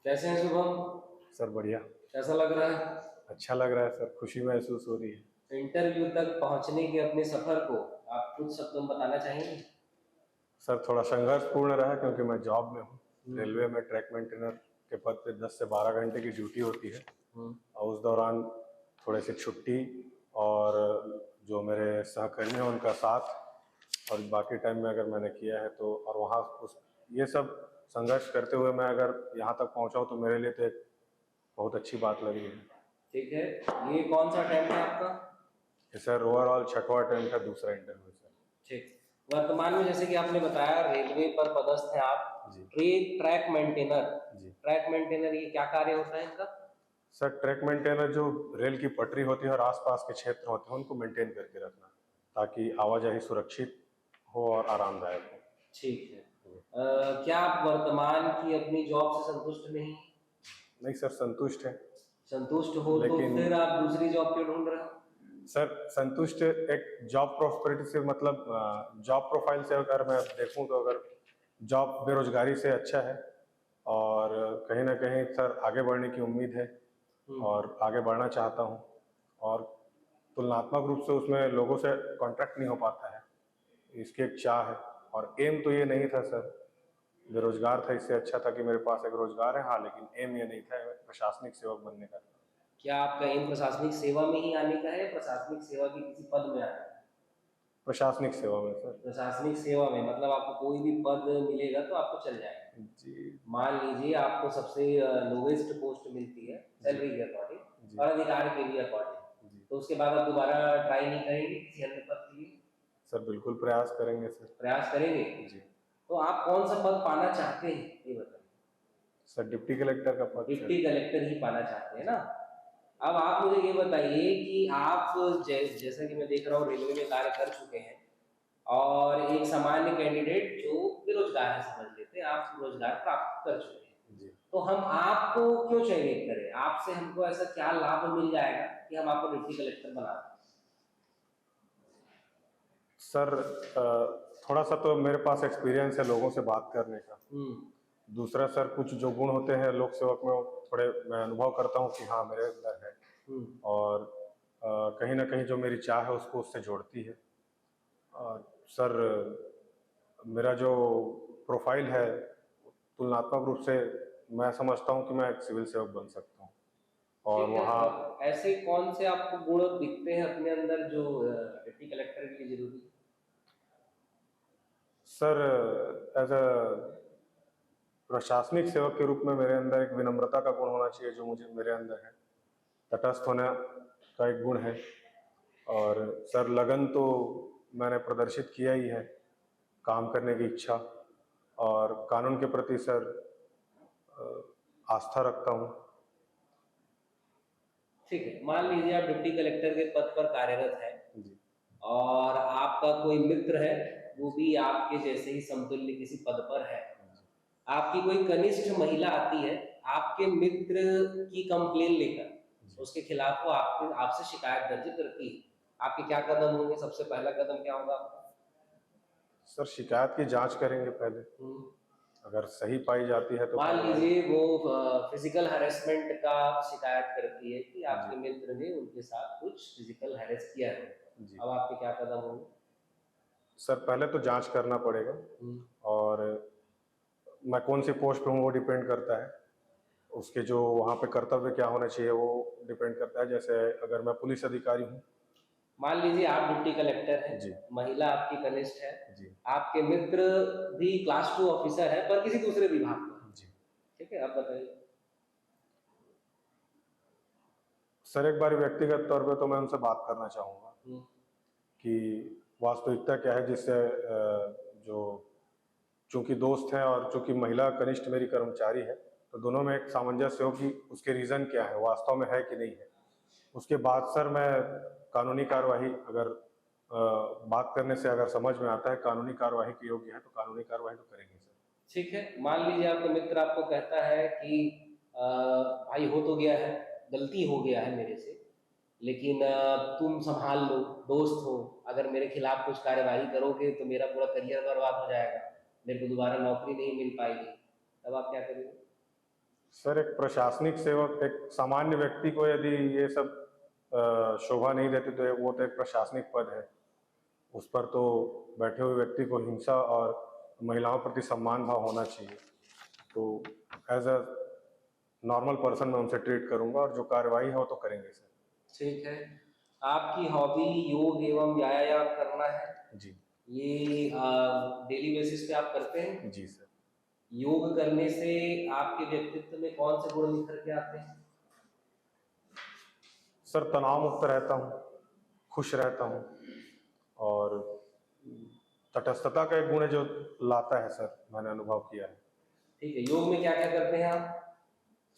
कैसे हैं शुभम? सर बढ़िया। कैसा लग रहा है? अच्छा लग रहा है सर, खुशी महसूस हो रही है। इंटरव्यू तक पहुंचने के अपने सफर को आप कुछ शब्दों में बताना चाहेंगे? सर थोड़ा संघर्षपूर्ण रहा क्योंकि मैं जॉब में हूँ। हम्म। रेलवे में ट्रैक मेंटेनर के पद पे 10 से 12 घंटे की ड्यूटी होती है हम्म। और उस दौरान थोड़े से छुट्टी और जो मेरे सहकर्मी हैं उनका साथ और बाकी टाइम में अगर मैंने किया है तो और वहाँ उस ये सब संघर्ष करते हुए मैं अगर यहाँ तक पहुँचा हूँ तो मेरे लिए तो एक बहुत अच्छी बात लगी है। ठीक है। ये कौन सा अटेम्प्ट है आपका? ये सर ओवरऑल छठवां अटेम्प्ट का दूसरा इंटरव्यू है सर। ठीक। वर्तमान में जैसे कि आपने बताया रेलवे पर पदस्थ हैं आप। जी ट्रैक मेंटेनर। जी। ट्रैक मेंटेनर ये क्या कार्य होता है इनका? सर ट्रैक मेंटेनर जो रेल की पटरी होती है और आसपास के क्षेत्र होते हैं उनको मेंटेन करके रखना ताकि आवाजाही सुरक्षित हो और आरामदायक हो। ठीक है। क्या आप वर्तमान की अपनी जॉब से संतुष्ट नहीं? नहीं सर, संतुष्ट है। संतुष्ट हो तो लेकिन फिर आप दूसरी जॉब क्यों ढूंढ रहे हो? सर संतुष्ट एक जॉब प्रॉस्पेरिटी से मतलब जॉब प्रोफाइल से अगर मैं देखूं तो अगर जॉब बेरोजगारी से अच्छा है और कहीं ना कहीं सर आगे बढ़ने की उम्मीद है हम्म। और आगे बढ़ना चाहता हूं और तुलनात्मक रूप से उसमें लोगों से कांटेक्ट नहीं हो पाता है, इसकी एक चाह है। और एम तो ये नहीं था सर, बेरोजगार था इससे अच्छा था कि मेरे पास एक रोजगार है। हाँ, लेकिन एम ये नहीं था प्रशासनिक सेवक बनने का। क्या आपका एम प्रशासनिक सेवा में ही आने का है या प्रशासनिक सेवा के किसी पद में आना है? प्रशासनिक सेवा में सर। प्रशासनिक सेवा में मतलब आपको कोई भी पद मिलेगा तो आपको चल जाएगा। जी मान लीजिए आपको सबसे लोवेस्ट पोस्ट मिलती है जी सैलरी के अकॉर्डिंग जी और अधिकार के भी अकॉर्डिंग, जी। तो उसके बाद आप दोबारा ट्राई नहीं करेंगे किसी अन्य पद के लिए? सर बिल्कुल प्रयास करेंगे सर। प्रयास करेंगे। जी। तो आप कौन सा पद पाना चाहते हैं ये बताइए? सर डिप्टी कलेक्टर का पद सर। डिप्टी कलेक्टर ही पाना चाहते हैं ना? जी अब आप मुझे ये बताइए कि आप जैसा कि मैं देख रहा हूँ रेलवे में कार्य कर चुके हैं और एक सामान्य कैंडिडेट जो बेरोजगार है समझ लेते हैं, आप रोजगार प्राप्त कर चुके हैं। जी। तो हम आपको क्यों चयनित करें? आपसे हमको ऐसा क्या लाभ मिल जाएगा कि हम आपको डिप्टी कलेक्टर बना दें? सर थोड़ा सा तो मेरे पास एक्सपीरियंस है लोगों से बात करने का। हम्म। दूसरा सर कुछ जो गुण होते हैं लोक सेवक में वो थोड़े मैं अनुभव करता हूँ कि हाँ मेरे अंदर है हम्म। और कहीं ना कहीं जो मेरी चाह है उसको उससे जोड़ती है। सर मेरा जो प्रोफाइल है तुलनात्मक रूप से मैं समझता हूँ कि मैं एक सिविल सेवक बन सकता हूँ और ठीक है। वहाँ। ऐसे कौन से आपको गुण दिखते हैं अपने अंदर जो डिप्टी कलेक्टर के लिए जरूरी है? सर एज अ प्रशासनिक सेवक के रूप में मेरे अंदर एक विनम्रता का गुण होना चाहिए जो मुझे मेरे अंदर है। तटस्थ होने का एक गुण है और सर लगन तो मैंने प्रदर्शित किया ही है, काम करने की इच्छा और कानून के प्रति सर आस्था रखता हूँ। ठीक है। मान लीजिए आप डिप्टी कलेक्टर के पद पर कार्यरत है जी और आपका कोई मित्र है, वो जी भी आपके जैसे ही समतुल्य किसी पद पर है। जी आपकी कोई कनिष्ठ महिला आती है आपके मित्र की कंप्लेन लेकर, जी। उसके खिलाफ वो आपके आपसे शिकायत दर्ज करती है, आपके क्या कदम होंगे? सबसे पहला कदम क्या होगा आपका? सर शिकायत की जांच करेंगे पहले, हम्म। अगर सही पाई जाती है तो मान कार्रवाई। लीजिए वो फिजिकल हैरेसमेंट का शिकायत करती है कि जी आपके मित्र ने उनके साथ कुछ फिजिकल हैरेस किया है, जी। अब आपके क्या कदम होंगे? सर पहले तो जांच करना पड़ेगा हम्म। और मैं कौन सी पोस्ट पे हूँ वो डिपेंड करता है। उसके जो वहाँ पे कर्तव्य क्या होने चाहिए वो डिपेंड करता है। जैसे अगर मैं पुलिस अधिकारी हूँ। मान लीजिए आप डिप्टी कलेक्टर हैं, जी महिला आपकी कनिष्ठ है, जी आपके मित्र भी क्लास 2 ऑफिसर है पर किसी दूसरे विभाग में। जी। ठीक है, अब बताइए। सर एक बार व्यक्तिगत तौर पे तो मैं उनसे बात करना चाहूँगा हम्म। कि वास्तविकता क्या है जिससे जो चूंकि दोस्त हैं और चूंकि महिला कनिष्ठ मेरी कर्मचारी है तो दोनों में एक सामंजस्य हो कि उसके रीज़न क्या है, वास्तव में है कि नहीं है। उसके बाद सर मैं कानूनी कार्यवाही अगर बात करने से अगर समझ में आता है कानूनी कार्यवाही के योग्य है तो कानूनी कार्यवाही तो करेंगे सर। ठीक है। मान लीजिए आपका मित्र आपको कहता है कि भाई हो तो गया है, गलती हो गया है मेरे से, लेकिन तुम संभाल लो, दोस्त हो, अगर मेरे खिलाफ कुछ कार्यवाही करोगे तो मेरा पूरा करियर बर्बाद हो जाएगा, मेरे को दोबारा नौकरी नहीं मिल पाएगी, तब आप क्या करेंगे? सर एक प्रशासनिक सेवक, एक सामान्य व्यक्ति को यदि ये सब शोभा नहीं देती तो वो तो एक प्रशासनिक पद है, उस पर तो बैठे हुए व्यक्ति को हिंसा और महिलाओं प्रति सम्मान भाव होना चाहिए। तो एज अ नॉर्मल पर्सन मैं उनसे ट्रीट करूंगा और जो कार्रवाई है वो तो करेंगे सर। ठीक है। आपकी हॉबी योग एवं व्यायाम करना है, जी ये डेली बेसिस पे आप करते हैं? जी सर। योग करने से आपके व्यक्तित्व में कौन से गुण निखर के आते हैं? सर तनाव मुक्त रहता हूँ, खुश रहता हूँ और तटस्थता का एक गुण है जो लाता है सर, मैंने अनुभव किया है। ठीक है, योग में क्या क्या करते हैं आप?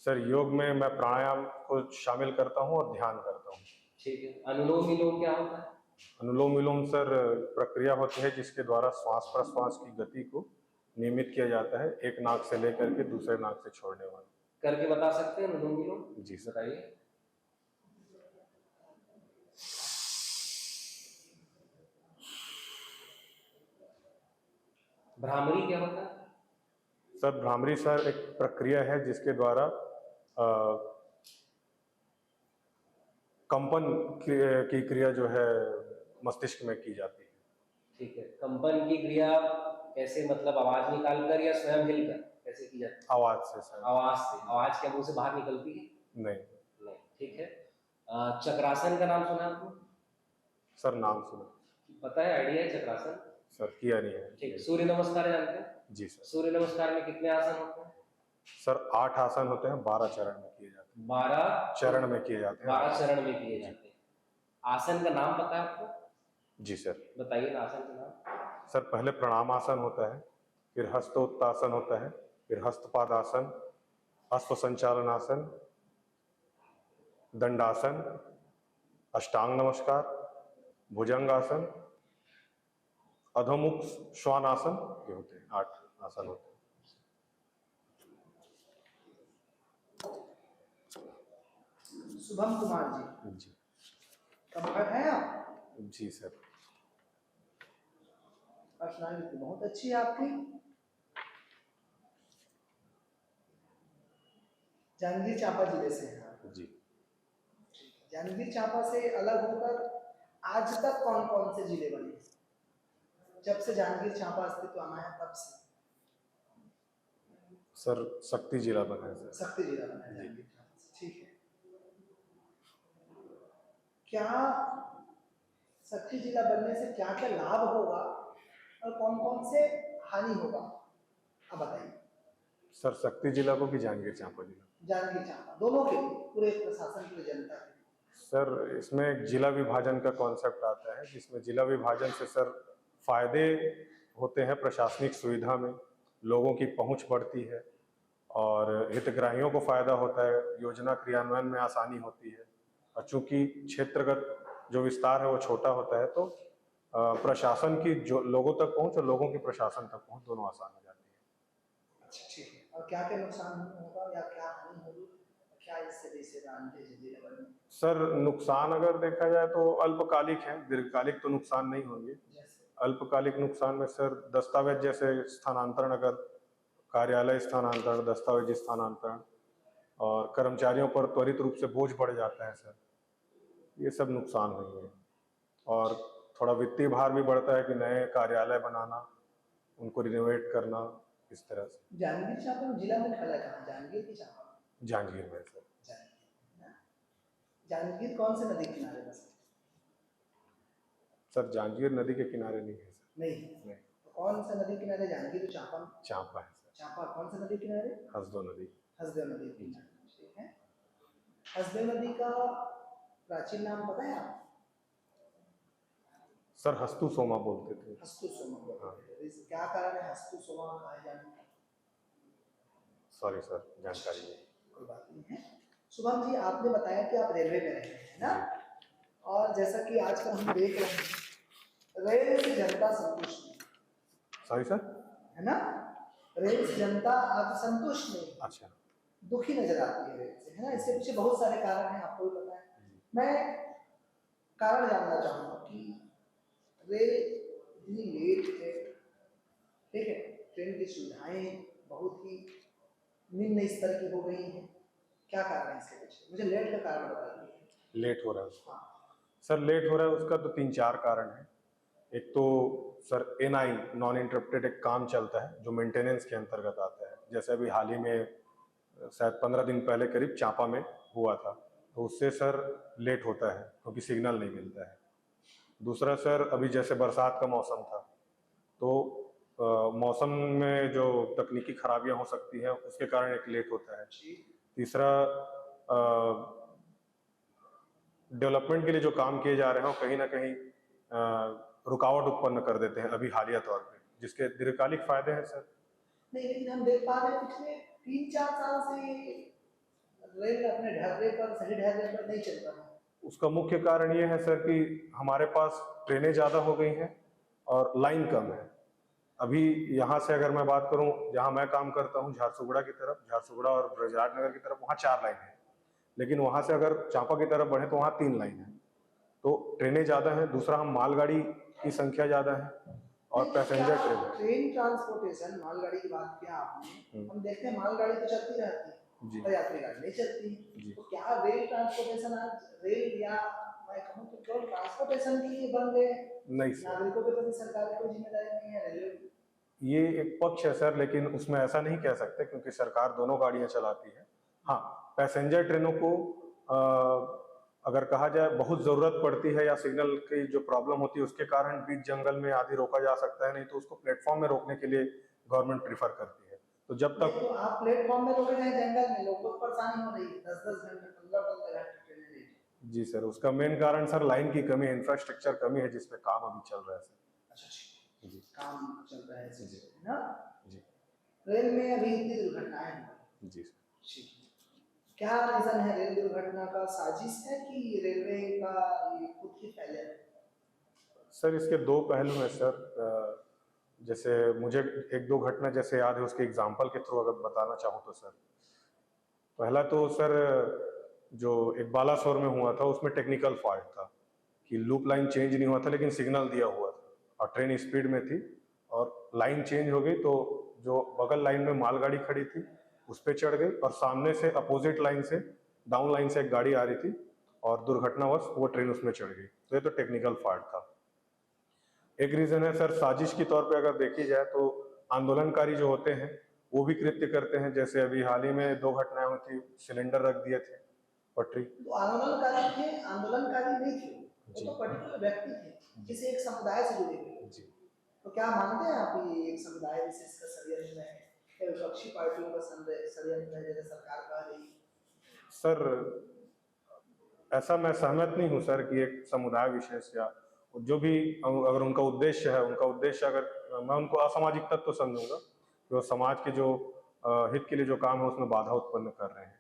सर योग में मैं प्राणायाम को शामिल करता हूँ और ध्यान करता हूँ। ठीक है, अनुलोम विलोम क्या होता है? अनुलोम विलोम सर प्रक्रिया होती है जिसके द्वारा श्वास प्रश्वास की गति को नियमित किया जाता है, एक नाक से लेकर के दूसरे नाक से छोड़ने वाला। करके बता सकते हैं अनुलोम विलोम? जी सर। बताइए। भ्रामरी क्या होता है? सर भ्रामरी सर एक प्रक्रिया है जिसके द्वारा कंपन की क्रिया जो है मस्तिष्क में की जाती है। ठीक है, कंपन की क्रिया कैसे, मतलब आवाज निकाल कर या स्वयं हिलकर, कैसे की जाती है? आवाज से सर। आवाज से। आवाज क्या मुंह से बाहर निकलती है? नहीं। नहीं। ठीक है। चक्रासन का नाम सुना आपने? सर नाम सुना। पता है, आइडिया है चक्रासन? सर किया नहीं है। ठीक। सूर्य नमस्कार जानते हैं? जी सर। सूर्य नमस्कार में कितने आसन होते हैं? सर 8 आसन होते हैं, 12 चरण में किए जाते हैं। 12 चरण में किए जाते हैं। 12 चरण में किए जाते हैं। आसन का नाम पता है आपको? जी सर। बताइए ना आसन का नाम। सर पहले प्रणामासन होता है, फिर हस्तोत्तासन होता है, फिर हस्तपादासन, अश्व संचालन आसन, दंडासन, अष्टांग नमस्कार, भुजंगासन, अधोमुख श्वानासन, ये होते हैं 8 आसन होते हैं। शुभम कुमार जी, जी कंफर्ट है आप? जी सर। पर्सनालिटी बहुत अच्छी है आपकी। जांजगीर चांपा जिले से हैं आप। जी जांजगीर चांपा से अलग होकर आज तक कौन कौन से जिले बने? जब से जांजगीर चांपा अस्तित्व में है तब से। सर शक्ति जिला बना है सर। शक्ति जिला बना है जांजगीर चांपा से, ठीक है। क्या शक्ति जिला बनने से क्या क्या लाभ होगा और कौन कौन से हानि होगा, अब बताइए। सर शक्ति जिला को भी जांजगीर चांपा जिला? जांजगीर चांपा दोनों के लिए, पूरे प्रशासन के लिए, जनता के लिए। सर इसमें एक जिला विभाजन का कॉन्सेप्ट आता है जिसमें जिला विभाजन से सर फायदे होते हैं, प्रशासनिक सुविधा में लोगों की पहुंच बढ़ती है और हितग्राहियों को फायदा होता है, योजना क्रियान्वयन में आसानी होती है और चूंकि क्षेत्रगत जो विस्तार है वो छोटा होता है तो प्रशासन की जो लोगों तक पहुंच और लोगों की प्रशासन तक पहुंच दोनों आसान हो जाती है। अच्छा ठीक है। और क्या क्या नुकसान होगा या क्या हानि होगी, क्या इससे सर नुकसान अगर देखा जाए तो अल्पकालिक है, दीर्घकालिक तो नुकसान नहीं होंगे। अल्पकालिक नुकसान में सर दस्तावेज जैसे स्थानांतरण, अगर कार्यालय स्थानांतरण, दस्तावेज स्थानांतरण और कर्मचारियों पर त्वरित रूप से बोझ बढ़ जाता है सर, ये सब नुकसान होंगे। और थोड़ा वित्तीय भार भी बढ़ता है कि नए कार्यालय बनाना, उनको रिनोवेट करना, इस तरह से। जांजगीर चांपा जिला मुख्यालय कहाँ? जांजगीर की चांपा? जांजगीर में सर। जांजगीर कौन से नदी किनारे बसे? सर जांजगीर नदी के किनारे नहीं है सर। नहीं। तो कौन सा नदी किनारे? जांजगीर चांपा? चांपा है सर। चांपा कौन सा नदी किनारे? हसदो नदी। हसदेव नदी किनारे, ठीक है। हसदेव नदी का प्राचीन नाम पता है आप? सर हस्तु सोमा बोलते थे। हस्तु सोमा बोलते थे। क्या कारण है हस्तु सोमा कहा जाने का? सॉरी सर, जानकारी नहीं। कोई बात नहीं है। शुभम जी, आपने बताया कि आप रेलवे में रहते हैं ना, और जैसा कि आजकल हम देख रहे हैं रेल से जनता संतुष्ट नहीं। Sorry sir? है ना, रेल से जनता अब संतुष्ट नहीं। अच्छा। दुखी नजर आती है रेल से, है ना। इसके पीछे बहुत सारे कारण हैं, आपको भी पता है। मैं कारण जानना चाहूँगा कि रेल इतनी लेट है, ठीक है, ट्रेन की सुविधाएं बहुत ही निम्न स्तर की हो गई हैं? क्या कारण है इसके पीछे? मुझे लेट का कारण बता दीजिए। लेट हो रहा है उसका। हाँ, सर लेट हो रहा है उसका तो 3-4 कारण है। एक तो सर NI नॉन इंटरप्टेड एक काम चलता है जो मेंटेनेंस के अंतर्गत आता है। जैसे अभी हाल ही में शायद 15 दिन पहले करीब चांपा में हुआ था, तो उससे सर लेट होता है क्योंकि सिग्नल नहीं मिलता है। दूसरा सर अभी जैसे बरसात का मौसम था, तो मौसम में जो तकनीकी खराबियां हो सकती हैं उसके कारण एक लेट होता है। जी। तीसरा डेवलपमेंट के लिए जो काम किए जा रहे हैं वो कहीं ना कहीं रुकावट उत्पन्न कर देते हैं अभी हालिया तौर पे, जिसके दीर्घकालिक फायदे हैं सर। नहीं, लेकिन हम देख पा रहे हैं पिछले 3-4 साल से रेल अपने ढर्रे पर, सही ढर्रे पर नहीं चल रहा है। उसका मुख्य कारण ये है सर कि हमारे पास ट्रेनें ज़्यादा हो गई हैं और लाइन कम है। अभी यहाँ से अगर मैं बात करूँ, जहाँ मैं काम करता हूँ झारसुगुड़ा की तरफ, झारसुगुड़ा और ब्रजराजनगर की तरफ, वहाँ 4 लाइन है, लेकिन वहाँ से अगर चांपा की तरफ बढ़े तो वहाँ 3 लाइन है। तो ट्रेनें ज़्यादा हैं, दूसरा हम मालगाड़ी की संख्या ज़्यादा है और नहीं, पैसेंजर क्या ट्रेन है। ट्रेन ट्रांसपोर्टेशन, मालगाड़ी की बात किया आपने, हम देखते हैं मालगाड़ी तो चलती रहती है जी और यात्री गाड़ी नहीं चलती है। जी। तो क्या रेल ट्रांसपोर्टेशन आज रेल या मैं कहूँ तो केवल ट्रांसपोर्टेशन के लिए बन गए हैं? नहीं सर, नागरिकों के प्रति सरकार की कोई जिम्मेदारी नहीं है रेलवे की? ये एक पक्ष है सर, लेकिन उसमें ऐसा नहीं कह सकते क्योंकि सरकार दोनों गाड़ियां चलाती है। हाँ, पैसेंजर ट्रेनों को अगर कहा जाए बहुत ज़रूरत पड़ती है या सिग्नल की जो प्रॉब्लम होती है उसके कारण बीच जंगल में आदि रोका जा सकता है, नहीं तो उसको प्लेटफॉर्म में रोकने के लिए गवर्नमेंट प्रीफर करती है। तो जब नहीं, तक तो आप प्लेटफॉर्म में रोके जाए जंगल में, लोगों को परेशानी हो रही है, 10-10 घंटे, 15-15 घंटे ट्रेनें लेट। जी सर, उसका मेन कारण सर लाइन की कमी है, इंफ्रास्ट्रक्चर कमी है जिसपे काम अभी चल रहा है सर। अच्छा ठीक जी है, काम चल रहा है जी है ना? जी रेल में अभी इतनी दुर्घटनाएं हुई। जी सर। ठीक है। क्या रीजन है रेल दुर्घटना का? साजिश है कि रेलवे का ये खुद की फेलियर है? सर इसके दो पहलू हैं सर। जैसे मुझे एक दो घटना जैसे याद है, उसके एग्जाम्पल के थ्रू अगर बताना चाहूँ तो सर, पहला तो सर जो एक बालासोर में हुआ था उसमें टेक्निकल फॉल्ट था कि लूप लाइन चेंज नहीं हुआ था लेकिन सिग्नल दिया हुआ था और ट्रेन स्पीड में थी और लाइन चेंज हो गई, तो जो बगल लाइन में मालगाड़ी खड़ी थी उस पर चढ़ गई और सामने से अपोजिट लाइन से डाउन लाइन से एक गाड़ी आ रही थी और दुर्घटनावश वो ट्रेन उसमें चढ़ गई। तो ये तो टेक्निकल फॉल्ट था। एक रीजन है सर साजिश के तौर पे अगर देखी जाए तो आंदोलनकारी जो होते हैं वो भी कृत्य करते हैं। जैसे अभी हाल ही में 2 घटनाएं हुई थी, सिलेंडर रख दिए थे पटरी। तो आंदोलनकारी थे, आंदोलनकारी नहीं थे, वो जी तो पर्टिकुलर व्यक्ति थे किसी एक समुदाय से जुड़े हुए। जी तो क्या मानते हैं आप ये एक समुदाय विशेष का षड्यंत्र है या विपक्षी पार्टियों का षड्यंत्र है जैसे सरकार कह रही है? सर ऐसा मैं सहमत नहीं हूँ सर कि एक समुदाय विशेष या जो भी अगर उनका उद्देश्य है, उनका उद्देश्य अगर मैं उनको असामाजिक तत्व समझूंगा कि वो समाज के जो हित के लिए जो काम है उसमें बाधा उत्पन्न कर रहे हैं,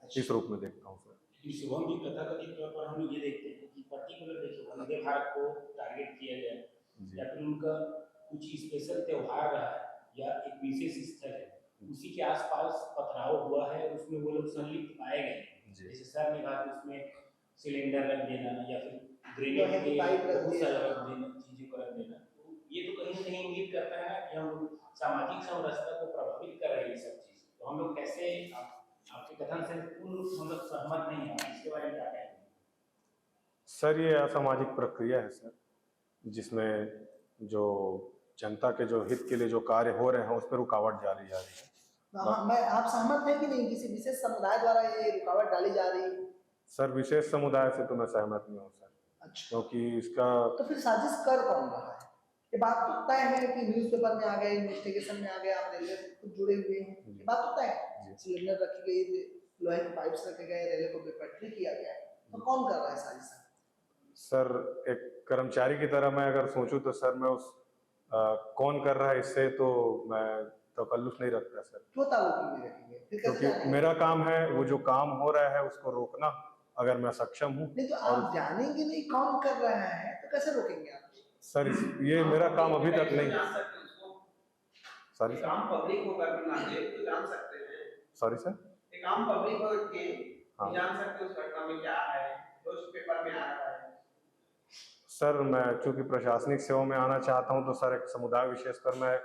इस रूप में देखता हूँ सर। लेकिन शुभम जी, तथाकथित तौर पर हम लोग ये देखते हैं कि पर्टिकुलर देखिए वंदे भारत को टारगेट किया गया है या फिर उनका कुछ स्पेशल त्योहार रहा है या एक विशेष स्थल है, उसी के आसपास पथराव हुआ है, उसमें वो लोग संलिप्त पाए गए हैं। जैसे सर ने कहा कि उसमें सिलेंडर रख देना या फिर ग्रेनेड के बहुत सारा रख देना, चीज़ों को रख देना, तो ये तो कहीं ना कहीं इंगित करता है ना कि हम लोग सामाजिक समरसता को प्रभावित कर रहे हैं ये सब चीज़। तो हम लोग कैसे आपके कथन से पूर्ण मतलब सहमत नहीं है, इसके बारे में क्या कहेंगे? सर ये असामाजिक प्रक्रिया है सर, जिसमें जो जनता के जो हित के लिए जो कार्य हो रहे हैं उस पर रुकावट डाली जा रही है। हाँ, मैं आप सहमत हैं कि नहीं किसी विशेष समुदाय द्वारा ये रुकावट डाली जा रही है? सर विशेष समुदाय से तो मैं सहमत नहीं हूँ सर, अच्छा, क्योंकि इसका तो फिर साजिश कर कौन रहा है? ये बात तो तय है कि न्यूज़पेपर में आ गए, इन्वेस्टिगेशन में आ गए, आप रेलवे से खुद जुड़े हुए हैं, ये बात तो तय है। सिलेंडर रखी गई, लोहे के पाइप्स रखे गए, रेलवे को बेपटरी किया गया, तो कौन कर रहा है साजिश? सर एक कर्मचारी की तरह मैं अगर सोचूं तो सर मैं उस कौन कर रहा है इससे तो मैं तकल्लुफ नहीं रखता सर, क्यों ताल्लुक नहीं रखेंगे? फिर कैसे क्योंकि जानेंगे? मेरा काम है वो जो काम हो रहा है उसको रोकना, अगर मैं सक्षम हूँ। नहीं तो आप जानेंगे नहीं कौन कर रहा है तो कैसे रोकेंगे आप? सर ये मेरा काम अभी तक नहीं। जान सकते हैं उसको। सॉरी एक सर, आम पब्लिक को करना है तो जान सकते हैं। Sorry sir. एक आम पब्लिक हो के हाँ। जान सकते हैं उस घटना में क्या है, जो उस पेपर में आ रहा है। सर मैं चूंकि प्रशासनिक सेवा में आना चाहता हूं तो सर एक समुदाय विशेष पर मैं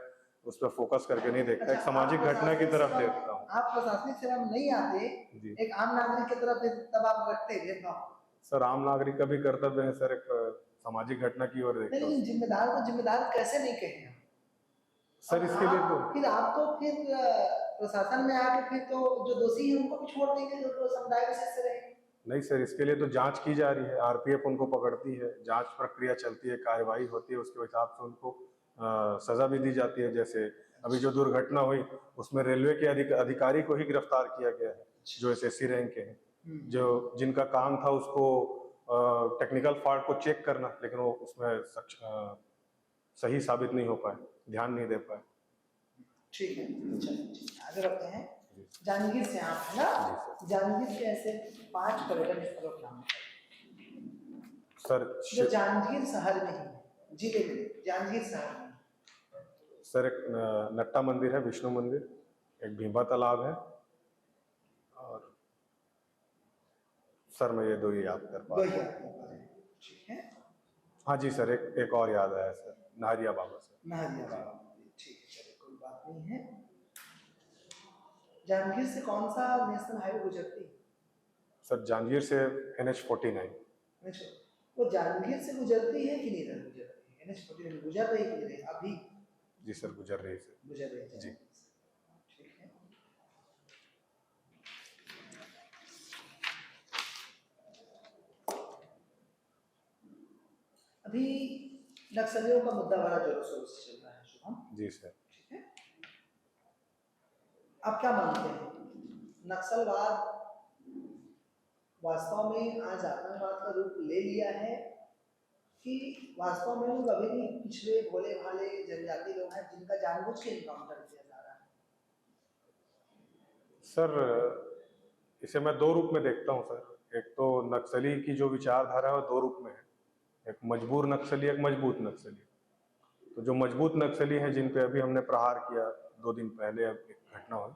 उस पर फोकस करके नहीं देखता, एक सामाजिक घटना की तरफ देखता हूँ। आप प्रशासनिक सेवा में नहीं आते, जी एक आम नागरिक की तरफ तब आप रखते भेदभाव। सर, आम नागरिक का भी कर्तव्य है सर, एक सामाजिक घटना की ओर नहीं, देखता लेकिन हूँ जिम्मेदार को जिम्मेदार कैसे नहीं कहें हम? सर। और इसके लिए तो फिर आप तो फिर प्रशासन में आके फिर तो जो दोषी है उनको भी छोड़ देंगे जो तो समुदाय विशेष से रहे। नहीं सर, इसके लिए तो जांच की जा रही है, आरपीएफ उनको पकड़ती है, जांच प्रक्रिया चलती है, कार्रवाई होती है, उसके हिसाब से उनको सजा भी दी जाती है। जैसे अभी जो दुर्घटना हुई उसमें रेलवे के अधिकारी को ही गिरफ्तार किया गया है, जो एसएससी रैंक के हैं, जो जिनका काम था उसको टेक्निकल फॉल्ट को चेक करना, लेकिन वो उसमें सही साबित नहीं हो पाए, ध्यान नहीं दे पाए। ठीक है, चलिए आगे बढ़ते हैं। जांजगीर से आप है ना? जी जांजगीर के ऐसे 5 पर्यटन स्थलों का नाम सर। जो जांजगीर शहर में ही है, जिले में जांजगीर शहर में। सर, एक नट्टा मंदिर है, विष्णु मंदिर, एक भीमा तालाब है, और सर मैं ये दो ही याद कर पा दो रहा ही हूँ। आपके पास है, ठीक है। हाँ जी सर, एक और याद आया सर, नाहरिया बाबा सर। नाहरिया बाबा मंदिर, ठीक है, चलिए कोई बात नहीं है। जांजगीर से कौन सा नेशनल हाईवे गुजरती है? सर जांजगीर से NH-49। अच्छा, वो जांजगीर से गुजरती है कि नहीं गुजरती है? NH-49 गुजर रही है कि नहीं अभी? जी सर, गुजर रही है सर। गुजर रही है जी। ठीक है। अभी नक्सलियों का मुद्दा बड़ा जोर शोर से चल रहा है शुभम, जी सर। ठीक है। आप क्या मानते हैं, नक्सलवाद वास्तव में आज आतंकवाद का रूप ले लिया है कि वास्तव में लोग अभी भी पिछड़े भोले भाले जनजाति लोग हैं जिनका जानबूझ के इनकाउंटर किया जा रहा है? सर इसे मैं दो रूप में देखता हूँ सर। एक तो नक्सली की जो विचारधारा है वो दो रूप में है, एक मजबूर नक्सली, एक मजबूत नक्सली। तो जो मजबूत नक्सली हैं जिन पे अभी हमने प्रहार किया 2 दिन पहले, अब एक घटना हुई,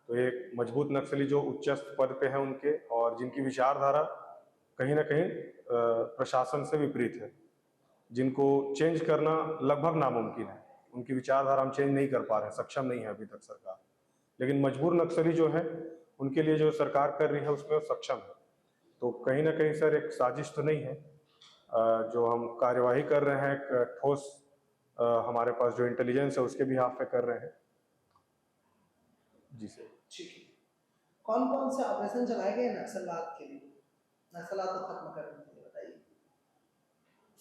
तो एक मजबूत नक्सली जो उच्चस्थ पद पे हैं उनके, और जिनकी विचारधारा कहीं ना कहीं प्रशासन से विपरीत है, जिनको चेंज करना लगभग नामुमकिन है। उनकी विचारधारा हम चेंज नहीं कर पा रहे हैं, सक्षम नहीं है अभी तक सरकार। लेकिन मजबूर नक्सली जो है उनके लिए जो सरकार कर रही है उसमें वो सक्षम है। तो कहीं ना कहीं सर एक साजिश तो नहीं है, जो हम कार्यवाही कर रहे हैं एक ठोस हमारे पास जो इंटेलिजेंस है उसके बिहाफ पे कर रहे हैं। जी सर। ठीक है। कौन कौन से ऑपरेशन चलाए गए नक्सलवाद के लिए, नक्सलवाद को खत्म करने के लिए, बताइए।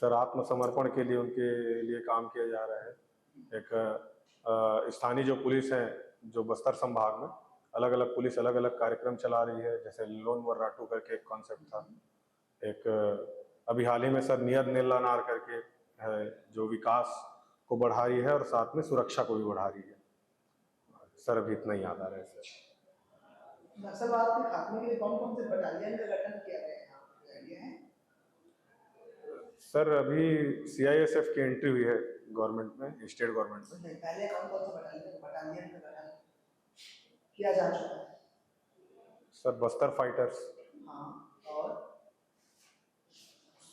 सर आत्मसमर्पण के लिए उनके लिए काम किया जा रहा है। एक स्थानीय जो पुलिस है, जो बस्तर संभाग में अलग अलग पुलिस अलग अलग कार्यक्रम चला रही है, जैसे लोन वर्राटू करके एक कॉन्सेप्ट था। एक अभी हाल ही में सर नियत नेल्लानार करके है, जो विकास को बढ़ा रही है और साथ में सुरक्षा को भी बढ़ा रही है। सर अभी इतना ही याद आ रहा है सर। नक्सलवाद के खात्मे के लिए कौन कौन से बटालियन का गठन किया गया है, आपको आइडिया है? सर अभी CISF की एंट्री हुई है गवर्नमेंट में, स्टेट गवर्नमेंट में। नहीं, पहले कौन कौन से बटालियन का गठन किया जा चुका है? Sir Bastar fighters. हाँ, और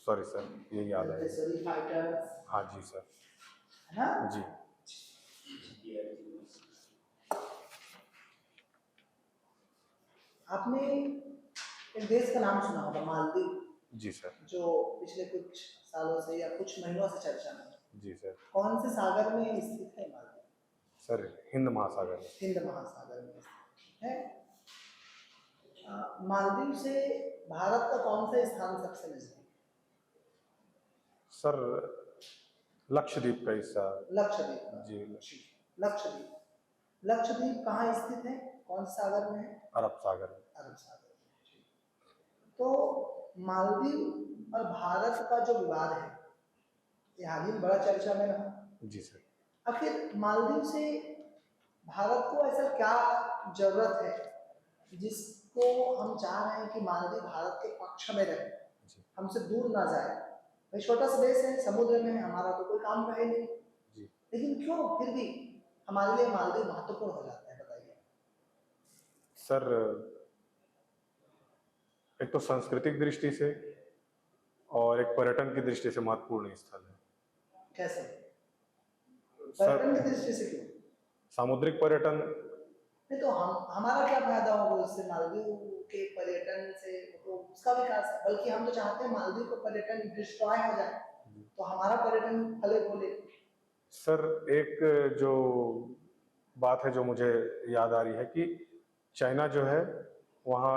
सॉरी सर, ये याद आया। तेजस्वी फाइटर्स, हाँ जी सर। है ना? जी। आपने एक देश का नाम सुना होगा, मालदीव, जी सर। जो पिछले कुछ सालों से या कुछ महीनों से चर्चा में है। जी सर। कौन से सागर में स्थित है मालदीव? सर हिंद महासागर में। हिंद महासागर में स्थित है। मालदीव से भारत का कौन सा स्थान सबसे नजदीक है? सर लक्षद्वीप का हिस्सा। लक्षद्वीप का। जी। लक्षद्वीप, लक्षद्वीप कहाँ स्थित है, कौन से सागर में है? अरब सागर में। अरब सागर में। तो मालदीव और भारत का जो विवाद है ये हाल ही में बड़ा चर्चा में रहा। जी सर। आखिर मालदीव से भारत को ऐसा क्या जरूरत है जिसको हम चाह रहे हैं कि मालदीव भारत के पक्ष में रहे, हमसे दूर ना जाए? भाई छोटा सा देश है, समुद्र में है, हमारा तो कोई काम का है नहीं, लेकिन क्यों फिर भी हमारे लिए मालदीव महत्वपूर्ण हो जाता है, बताइए। सर एक तो सांस्कृतिक दृष्टि से और एक पर्यटन की दृष्टि से महत्वपूर्ण स्थल है। कैसे? सर पर्यटन की दृष्टि से क्यों? सामुद्रिक पर्यटन नहीं तो हम हमारा क्या फायदा होगा इससे? मालदीव के पर्यटन से तो उसका विकास है, बल्कि हम तो चाहते हैं मालदीव का पर्यटन डिस्ट्रॉय हो जाए तो हमारा पर्यटन फले फूले। सर एक जो बात है जो मुझे याद आ रही है कि चाइना जो है वहाँ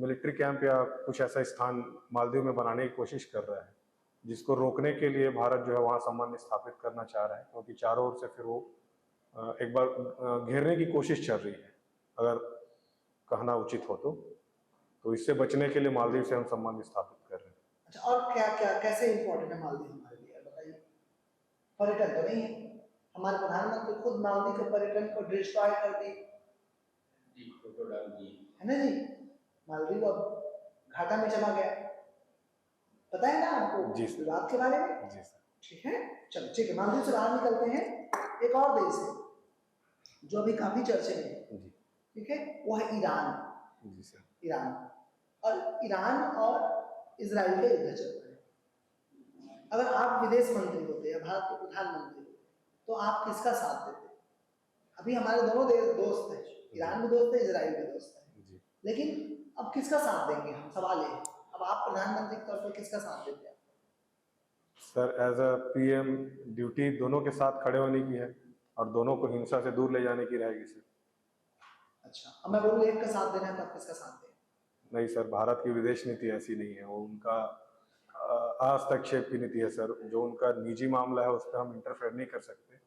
मिलिट्री कैंप या कुछ ऐसा स्थान मालदीव में बनाने की कोशिश कर रहा है, जिसको रोकने के लिए भारत जो है वहाँ संबंध स्थापित करना चाह रहा है, क्योंकि चारों ओर से फिर वो एक बार घेरने की कोशिश चल रही है, अगर कहना उचित हो तो इससे बचने के लिए मालदीव से हम संबंध स्थापित कर रहे हैं। अच्छा, और क्या क्या कैसे इम्पोर्टेंट है मालदीव हमारे लिए, बताइए? पर्यटन तो नहीं है, हमारे प्रधानमंत्री खुद मालदीव के पर्यटन को डिस्ट्रॉय कर दी जी, फोटो डाल दिए है ना जी। मालदीव अब घाटा में चला गया, पता है ना आपको जी सर। विवाद के बारे में? जी सर। ठीक है, चलो ठीक है, मालदीव से बाहर निकलते हैं। एक और देश है जो अभी काफी चर्चे में है, जी ठीक है, वो है ईरान। जी सर। ईरान, और ईरान और इजराइल का युद्ध चल रहा है। अगर आप विदेश मंत्री होते या भारत के प्रधानमंत्री होते तो आप किसका साथ देते? अभी हमारे दोनों देश दोस्त हैं, ईरान भी दोस्त है, इजराइल भी दोस्त है, जी लेकिन अब किसका साथ देंगे हम? सवाल ये है। अब आप प्रधानमंत्री के तौर पर किसका साथ देते हैं? Sir as a PM duty दोनों के साथ खड़े होने की है और दोनों को हिंसा से दूर ले जाने की रहेगी सर। अच्छा, अब मैं बोलूँ एक का साथ देना है तो आप किसका साथ दें? नहीं सर, भारत की विदेश नीति ऐसी नहीं है, वो उनका हस्तक्षेप की नीति है सर। जो उनका निजी मामला है उस पर हम इंटरफेयर नहीं कर सकते।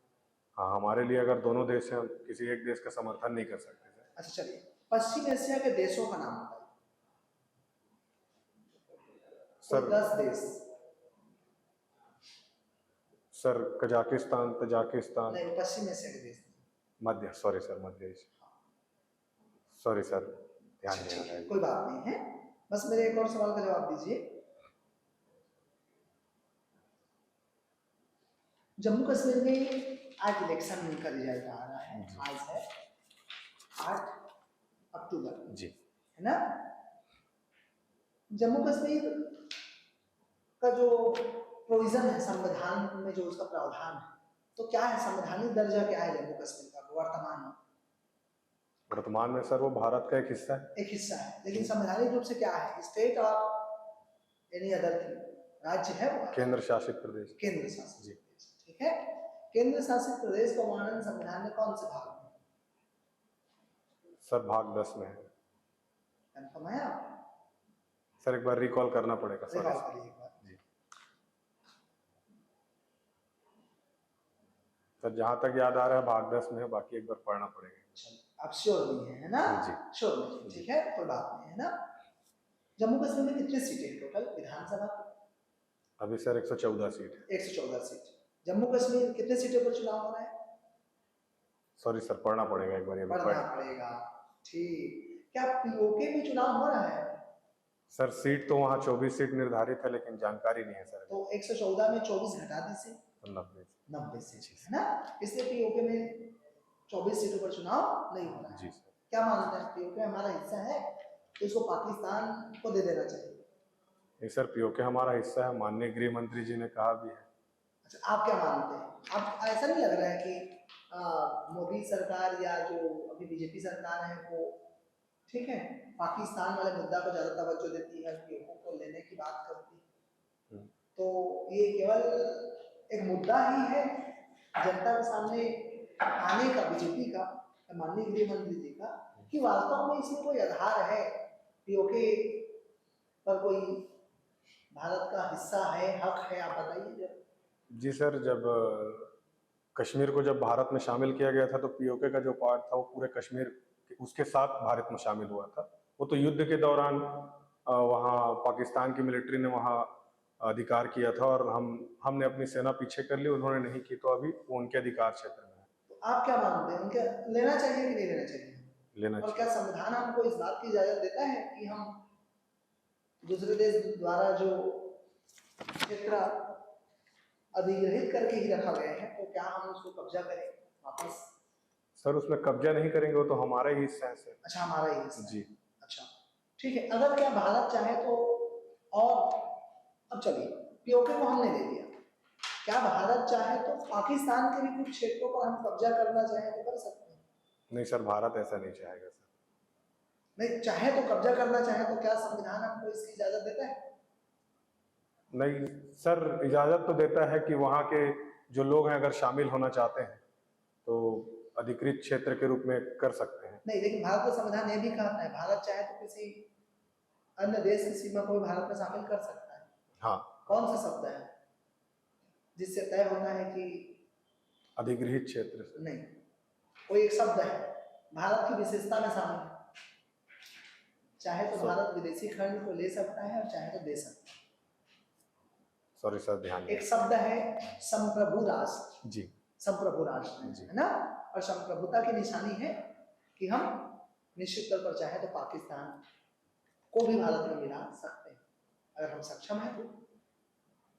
हाँ, हमारे लिए अगर दोनों देश हैं, हम किसी एक देश का समर्थन नहीं कर सकते सर। अच्छा चलिए, पश्चिम एशिया के देशों का नाम बताइए, सर 10 देश। सर कजाकिस्तान, तजाकिस्तान, नहीं, पश्चिम एशिया के देश। मध्य एशिया। सॉरी सर, ध्यान नहीं आ ठीक रहा है, है। कोई बात नहीं है, बस मेरे एक और सवाल का जवाब दीजिए। जम्मू कश्मीर में आज इलेक्शन का रिजल्ट आ रहा है, आज है 8 अक्टूबर जी है ना। जम्मू कश्मीर का जो प्रोविजन है संविधान में, जो उसका प्रावधान है, तो क्या है संवैधानिक दर्जा क्या है जम्मू कश्मीर का वर्तमान में? वर्तमान में सर वो भारत का एक हिस्सा है। एक हिस्सा है, लेकिन संवैधानिक रूप से क्या है? स्टेट और एनी अदर थिंग, राज्य है वो? केंद्र शासित प्रदेश। केंद्र शासित प्रदेश, ठीक है। केंद्र शासित प्रदेश का वर्णन संविधान में कौन से भाग में? सर भाग 10 में है। कंफर्म है आप? सर एक बार रिकॉल करना पड़ेगा। सॉरी रिकॉल करिए एक बार। जी सर, जहाँ तक याद आ रहा है भाग 10 में है, बाकी एक बार पढ़ना पड़ेगा। चलो, आप श्योर नहीं है ना? जी श्योर नहीं, ठीक है, कोई बात नहीं है ना। जम्मू कश्मीर में कितनी सीटें हैं टोटल विधानसभा की? अभी सर 114 सीट है। 114 सीट। जम्मू कश्मीर कितने सीटों पर चुनाव हो रहा है? सॉरी सर, पढ़ना पड़ेगा एक बार, ये पढ़ना पड़ेगा, ठीक। क्या पीओके में चुनाव हो रहा है? सर सीट तो वहाँ 24 सीट निर्धारित है, लेकिन जानकारी नहीं है सर। तो 114 में 24 घटा दीजिए, 90 सीट है ना, इसलिए पीओके में 24 सीटों पर चुनाव नहीं हो रहा है। जी सर। क्या मानते हैं, पीओके हमारा हिस्सा है तो इसको पाकिस्तान को दे देना चाहिए? नहीं सर, पीओके हमारा हिस्सा है, माननीय गृह मंत्री जी ने कहा भी है। अच्छा, आप क्या मानते हैं? आप ऐसा नहीं लग रहा है कि मोदी सरकार या जो अभी बीजेपी सरकार है वो, ठीक है, पाकिस्तान वाले मुद्दा को ज्यादा तवज्जो देती है, पीओके को लेने की बात करती है, तो ये केवल एक मुद्दा ही है जनता के सामने आने का बीजेपी का, माननीय गृह मंत्री जी का, कि वास्तव में इसमें कोई आधार है, पीओके पर कोई भारत का हिस्सा है, हक है? आप बताइए जब। जी सर, जब कश्मीर को जब भारत में शामिल किया गया था तो पीओके का जो पार्ट था वो पूरे कश्मीर उसके साथ भारत में शामिल हुआ था। वो तो युद्ध के दौरान वहाँ पाकिस्तान की मिलिट्री ने वहाँ अधिकार किया था और हमने अपनी सेना पीछे कर ली, उन्होंने नहीं की, तो अभी वो उनके अधिकार क्षेत्र में है। तो आप क्या मानते हैं, उनके लेना चाहिए कि नहीं लेना चाहिए? लेना और चाहिए। क्या संविधान हमको इस बात की इजाजत देता है कि हम दूसरे देश द्वारा जो क्षेत्र अधिग्रहित करके ही रखा गया है, तो क्या हम उसको कब्जा करें वापस? सर उसमें कब्जा नहीं करेंगे, वो तो हमारा ही हिस्सा है सर। अच्छा, हमारा ही हिस्सा जी। है। अच्छा ठीक है, अगर क्या भारत चाहे तो, और अब चलिए पीओके को हमने ले लिया, क्या भारत चाहे तो पाकिस्तान के भी कुछ क्षेत्रों पर हम कब्जा करना चाहें तो कर सकते हैं? नहीं सर, भारत ऐसा नहीं चाहेगा सर। नहीं चाहे तो कब्जा करना चाहे तो क्या संविधान हमको इसकी इजाजत देता है? नहीं सर, इजाज़त तो देता है कि वहाँ के जो लोग हैं अगर शामिल होना चाहते हैं तो अधिकृत क्षेत्र के रूप में कर सकते हैं। नहीं, लेकिन भारत का संविधान ये भी कहता है भारत चाहे तो किसी अन्य देश की सीमा को भी भारत में शामिल कर सकता है। हाँ, कौन सा शब्द है जिससे तय होता है कि अधिगृहित क्षेत्र से। नहीं, कोई एक शब्द है भारत की विशेषता में शामिल है, चाहे तो भारत विदेशी खंड को ले सकता है और चाहे तो दे सकता है। सॉरी सर, ध्यान एक शब्द है संप्रभु राष्ट्र, जी संप्रभु राष्ट्र जी। है ना, और संप्रभुता की निशानी है कि हम निश्चित तौर पर चाहे तो पाकिस्तान को भी भारत में मिला सकते हैं अगर हम सक्षम हैं तो,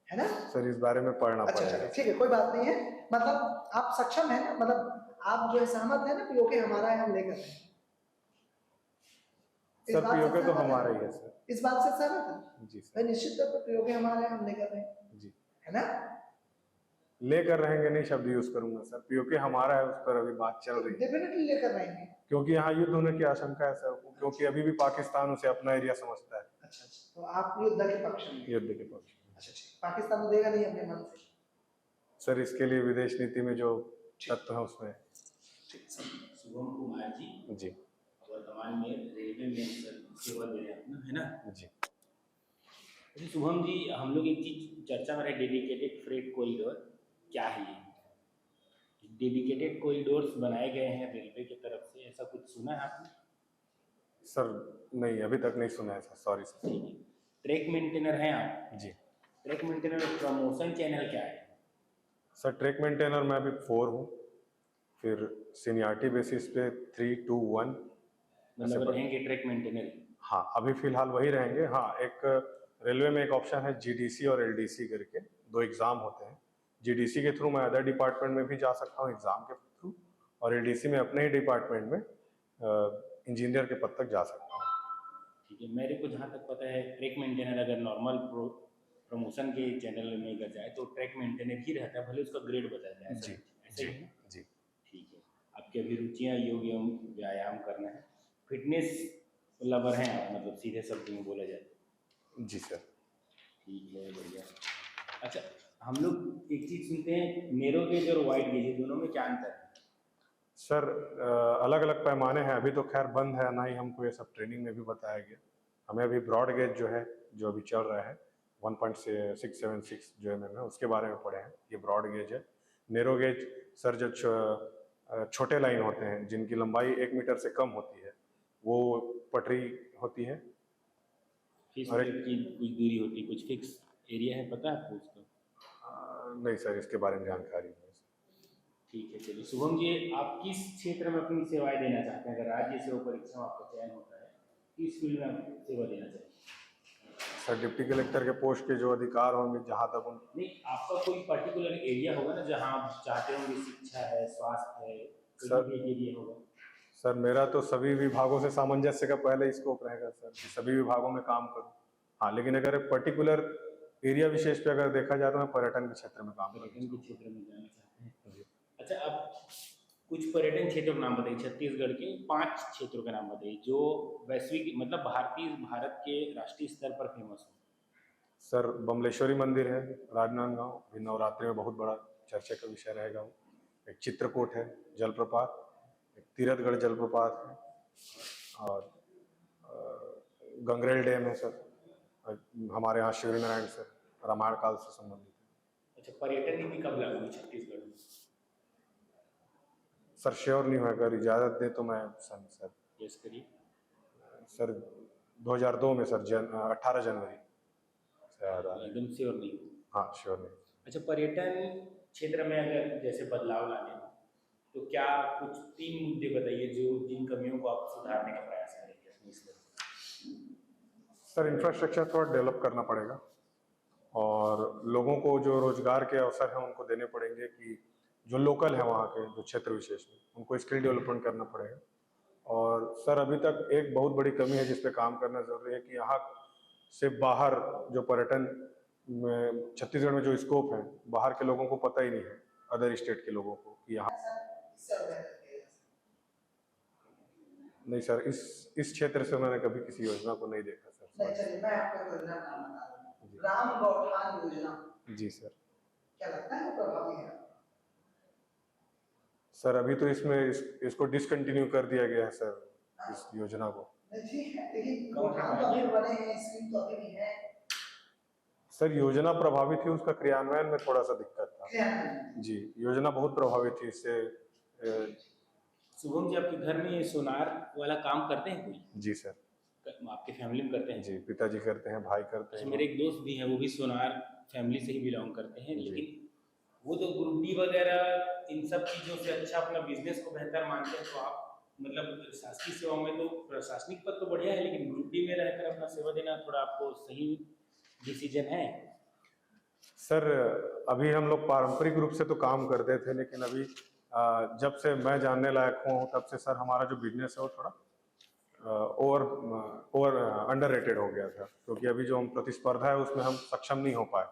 है ना? सर इस बारे में पढ़ना अच्छा पड़ेगा। चलो ठीक है, कोई बात नहीं है, मतलब आप सक्षम है ना, मतलब आप जो है सहमत है ना पीओके हमारा है हम लेकर आए। इस सर बात से पीओके तो सहमत है? हमारा ही है सर। इस बात से सहमत है? जी सर। भाई निश्चित तौर पर पीओके हमारा है हम लेकर आए, जी, है ना? लेकर रहेंगे नहीं शब्द यूज करूंगा सर, पीओके हमारा है, उस पर अभी बात चल रही है। डेफिनेटली लेकर रहेंगे। क्योंकि यहाँ युद्ध होने की आशंका है सर, क्योंकि अभी भी पाकिस्तान उसे अपना एरिया समझता है। अच्छा अच्छा, तो आप युद्ध के पक्ष में? युद्ध के पक्ष में। अच्छा ठीक, पाकिस्तान तो देगा नहीं अपने मन से। सर इसके लिए विदेश नीति में जो तत्व है उसमें। ठीक सर। शुभम कुमार जी जी वर्तमान में रेलवे में सेवा दे रहे हैं अपना, है ना? जी। अच्छा शुभम जी, हम लोग एक चीज चर्चा में रहे, डेडिकेटेड फ्रेट कॉरिडोर क्या है ये? डेडिकेटेड कॉरिडोर्स बनाए गए हैं रेलवे की तरफ से, ऐसा कुछ सुना है आपने? सर नहीं, अभी तक नहीं सुना है सर, सॉरी सर। ठीक है, ट्रैक मेंटेनर हैं आप? जी ट्रैक मेंटेनर प्रमोशन चैनल क्या है? सर, ट्रैक मेंटेनर मैं अभी 4 हूँ, फिर सीनियरिटी बेसिस पे 3, 2, 1 मतलब रहेंगे ट्रैक मेंटेनर? हाँ, अभी फिलहाल वही रहेंगे। हाँ, एक रेलवे में एक ऑप्शन है जीडीसी और एलडीसी करके, 2 एग्ज़ाम होते हैं। जीडीसी के थ्रू मैं अदर डिपार्टमेंट में भी जा सकता हूँ एग्ज़ाम के थ्रू, और एलडीसी में अपने ही डिपार्टमेंट में इंजीनियर के पद तक जा सकता हूँ। ठीक है, मेरे को जहाँ तक पता है ट्रैक मेंटेनर अगर नॉर्मल प्रमोशन के चैनल में अगर जाए तो ट्रैक मेंटेनर ही रहता है, भले उसका ग्रेड बदल जाए। जी ऐसा ही है? जी। ठीक है, आपकी अभिरुचियाँ योग एवं व्यायाम करना है, फिटनेस लवर हैं आप, मतलब सीधे शब्द में बोला जाए तो? जी सर। ठीक है, बढ़िया। अच्छा, हम लोग एक चीज़ सुनते हैं, नैरो गेज और वाइड गेज दोनों में क्या अंतर है? सर अलग अलग पैमाने हैं, अभी तो खैर बंद है, ना ही हमको ये सब ट्रेनिंग में भी बताया गया। हमें अभी ब्रॉड गेज जो है, जो अभी चल रहा है 1.676 जो है उसके बारे में पढ़े हैं, ये ब्रॉड गेज है। नैरो गेज सर जो छोटे लाइन होते हैं जिनकी लंबाई 1 मीटर से कम होती है, वो पटरी होती है। किस मीटर की कुछ दूरी होती है, कुछ फिक्स एरिया है, पता है आपको उसका? नहीं सर, इसके बारे में जानकारी नहीं है। ठीक है, चलिए शुभम जी, आप किस क्षेत्र में अपनी सेवाएं देना चाहते हैं? अगर राज्य सेवा परीक्षा में आपका चयन होता है, किस फील्ड में आप सेवा देना चाहते हैं? सर डिप्टी कलेक्टर के पोस्ट के जो अधिकार होंगे, जहाँ तक उन नहीं, आपका कोई पर्टिकुलर एरिया होगा ना जहाँ आप चाहते होंगे, शिक्षा है, स्वास्थ्य है, कोई सर भी एक एरिया होगा? सर मेरा तो सभी विभागों से सामंजस्य का पहले स्कोप रहेगा सर, कि सभी विभागों में काम करूं। हाँ, लेकिन अगर पर्टिकुलर एरिया विशेष पे अगर देखा जाए तो मैं पर्यटन के क्षेत्र में काम करूँ। पर्यटन के क्षेत्र में जाना चाहते हैं? अच्छा, आप कुछ पर्यटन क्षेत्रों के नाम बताइए, छत्तीसगढ़ के 5 क्षेत्रों के नाम बताइए जो वैश्विक मतलब भारत के राष्ट्रीय स्तर पर फेमस हो। सर बमलेश्वरी मंदिर है राजनांदगांव, भी नवरात्रि में बहुत बड़ा चर्चा का विषय रहेगा वो। एक चित्रकूट है जलप्रपात, एक तीरथगढ़ जलप्रपात है, और गंगरेल डैम है सर, हमारे यहाँ शिवरी नारायण सर रामायण काल से संबंधित है। अच्छा, पर्यटन नीति कब लागू हुई छत्तीसगढ़ में? सर श्योर नहीं हुआ, अगर इजाज़त दे तो मैं सर यस करिए। सर 2002 में सर 18 जनवरी से याद आ रहा है। एकदम श्योर नहीं? हाँ श्योर नहीं। अच्छा, पर्यटन क्षेत्र में अगर जैसे बदलाव लाने हो तो क्या कुछ 3 मुद्दे बताइए जो जिन कमियों को आप सुधारने का प्रयास करेंगे अपनी इस सर इंफ्रास्ट्रक्चर थोड़ा डेवलप करना पड़ेगा, और लोगों को जो रोजगार के अवसर हैं उनको देने पड़ेंगे, कि जो लोकल है वहाँ के जो क्षेत्र विशेष में उनको स्किल डेवलपमेंट करना पड़ेगा। और सर अभी तक एक बहुत बड़ी कमी है जिस पे काम करना जरूरी है, कि यहाँ से बाहर जो पर्यटन में छत्तीसगढ़ में जो स्कोप है, बाहर के लोगों को पता ही नहीं है, अदर स्टेट के लोगों को, कि यहाँ नहीं सर, इस क्षेत्र से मैंने कभी किसी योजना को नहीं देखा नहीं सर। चलिए मैं आपको योजना का नाम बता रहा हूँ, जी। राम गौठान योजना। जी सर। क्या लगता है वो प्रभावी है? सर अभी तो इसमें इसको डिसकंटिन्यू कर दिया गया है सर, इस योजना को। नहीं ठीक है, लेकिन गौठान तो अभी बने हैं, स्कीम तो अभी भी है। सर योजना प्रभावी थी, उसका क्रियान्वयन में थोड़ा सा दिक्कत था। क्रियान्वयन। जी, योजना बहुत प्रभावी थी, इससे शुभम जी, आपके घर में ये सोनार वाला काम करते हैं कोई? जी सर। आपके फैमिली में करते हैं? जी, पिताजी करते हैं, भाई करते अच्छा, हैं। मेरे एक दोस्त भी हैं, वो भी सोनार फैमिली से ही बिलोंग करते हैं, जी। लेकिन वो तो ग्रुप डी वगैरह इन सब चीज़ों से अच्छा अपना बिजनेस को बेहतर मानते हैं। तो आप मतलब शासकीय सेवाओं में तो प्रशासनिक पद तो बढ़िया है, लेकिन ग्रुप डी में रहकर अपना सेवा देना थोड़ा आपको सही डिसीजन है? सर अभी हम लोग पारंपरिक रूप से तो काम करते थे, लेकिन अभी जब से मैं जानने लायक हूँ तब से सर हमारा जो बिजनेस है वो थोड़ा ओवर अंडररेटेड हो गया था, क्योंकि अभी जो हम प्रतिस्पर्धा है उसमें हम सक्षम नहीं हो पाए,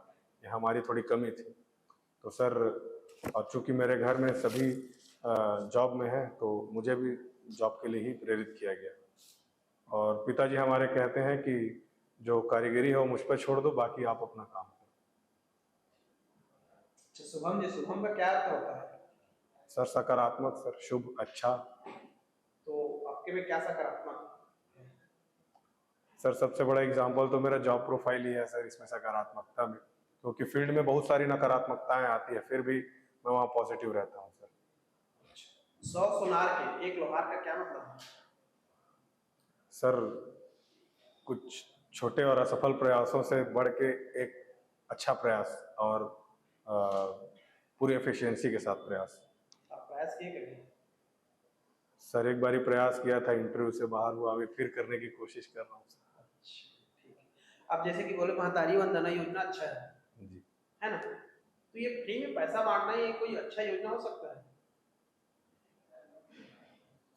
ये हमारी थोड़ी कमी थी। तो सर, और चूंकि मेरे घर में सभी जॉब में हैं, तो मुझे भी जॉब के लिए ही प्रेरित किया गया। और पिताजी हमारे कहते हैं कि जो कारीगरी है वो मुझ पर छोड़ दो, बाकी आप अपना काम करो। अच्छा शुभम जी, शुभम का क्या अर्थ होता है? सर सकारात्मक सर, शुभ, अच्छा। तो आपके में क्या सकारात्मक? सर सबसे बड़ा एग्जाम्पल तो मेरा जॉब प्रोफाइल ही है सर, इसमें सकारात्मकता में, क्योंकि फील्ड में बहुत सारी नकारात्मकताएं आती है, फिर भी मैं वहाँ पॉजिटिव रहता हूँ सर। 100 सुनार के 1 लोहार का क्या मतलब है? सर कुछ छोटे और असफल प्रयासों से बढ़ के एक अच्छा प्रयास, और पूरी एफिशिएंसी के साथ प्रयास। आप प्रयास किए कभी? सर एक बारी प्रयास किया था, इंटरव्यू से बाहर हुआ, अभी फिर करने की कोशिश कर रहा हूँ सर। ठीक है। अब जैसे कि बोले महतारी वंदना योजना अच्छा जी है ना? तो ये फ्री में पैसा बांटना ये कोई अच्छा योजना हो सकता है?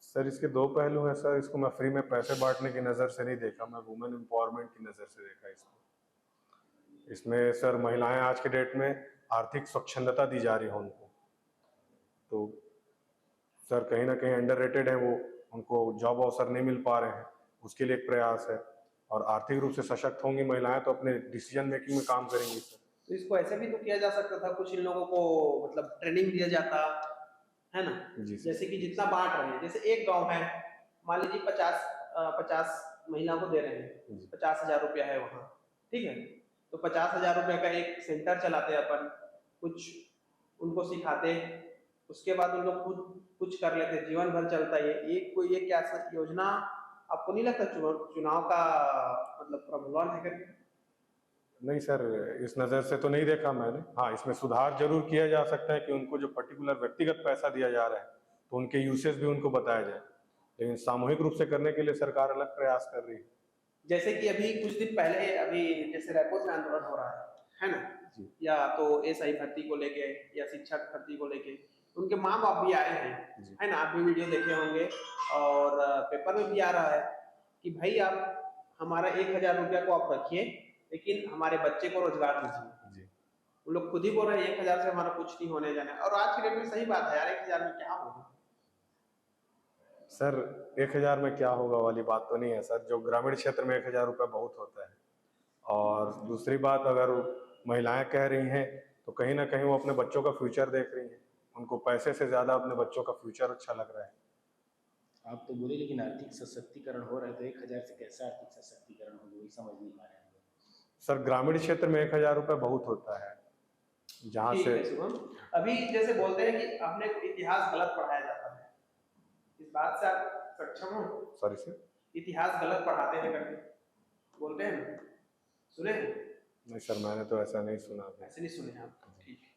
सर, इसके दो पहलू हैं सर, इसको मैं फ्री में पैसे बांटने की नज़र से नहीं देखा, मैं वुमेन एम्पावरमेंट की नज़र से देखा इसको। इसमें सर महिलाएं आज के डेट में आर्थिक स्वच्छंदता दी जा रही है उनको, तो सर कहीं ना कहीं अंडररेटेड है वो, उनको जॉब अवसर नहीं मिल पा रहे हैं, उसके लिए एक प्रयास है। और आर्थिक रूप से सशक्त होंगी महिलाएं तो अपने डिसीजन मेकिंग में काम करेंगी सर। तो इसको ऐसे भी तो किया जा सकता था, कुछ इन लोगों को मतलब ट्रेनिंग दिया जाता है ना? जी सर। जैसे कि जितना बांट रहे हैं, जैसे एक गांव है, मान लीजिए 50 महिलाओं को दे रहे हैं, जी। 50,000 रुपया है वहाँ, ठीक है? तो 50,000 रुपये का एक सेंटर चलाते अपन, कुछ उनको सिखाते, उसके बाद उन लोग खुद कुछ कर लेते, जीवन भर चलता है ये। एक कोई ये क्या योजना आपको नहीं लगता चुनाव का मतलब प्रलोभन है करके? नहीं सर, इस नज़र से तो नहीं देखा मैंने। हाँ, इसमें सुधार जरूर किया जा सकता है कि उनको जो पर्टिकुलर व्यक्तिगत पैसा दिया जा रहा है तो उनके यूसेज भी उनको बताया जाए, लेकिन सामूहिक रूप से करने के लिए सरकार अलग प्रयास कर रही है। जैसे कि अभी कुछ दिन पहले अभी जैसे रायपुर में आंदोलन हो रहा है ना? जी। या तो एसआई भर्ती को लेके या शिक्षक भर्ती को लेके, उनके माँ बाप भी आए हैं, जी। है ना? आप भी वीडियो देखे होंगे और पेपर में भी आ रहा है कि भाई आप हमारा 1,000 रुपया को आप रखिए, लेकिन हमारे बच्चे को रोजगार दीजिए। जी। वो लोग खुद ही बोल रहे हैं 1,000 से हमारा कुछ नहीं होने जाना है। और आज की डेट में सही बात है यार, 1,000 में क्या होगा? सर 1,000 में क्या होगा वाली बात तो नहीं है सर, जो ग्रामीण क्षेत्र में 1,000 रुपये बहुत होता है। और दूसरी बात, अगर महिलाएं कह रही हैं तो कहीं ना कहीं वो अपने बच्चों का फ्यूचर देख रही हैं, उनको पैसे से ज्यादा अपने बच्चों का फ्यूचर अच्छा लग रहा है। आप तो बोले, लेकिन आर्थिक सशक्तिकरण हो रहा है, तो 1,000 से कैसा आर्थिक सशक्तिकरण होगा, वही समझ नहीं पा रहे हैं हम लोग। सर ग्रामीण क्षेत्र में 1,000 रुपये बहुत होता है, जहाँ ठीक से है शुभम, अभी जैसे बोलते हैं कि अपने को इतिहास गलत पढ़ाया जाता है, इस बात से आप सक्षम हो? Sorry sir. इतिहास गलत पढ़ाते हैं करके बोलते हैं ना, सुने हैं? नहीं सर, मैंने तो ऐसा नहीं सुना था। ऐसे नहीं सुने आप? ठीक है।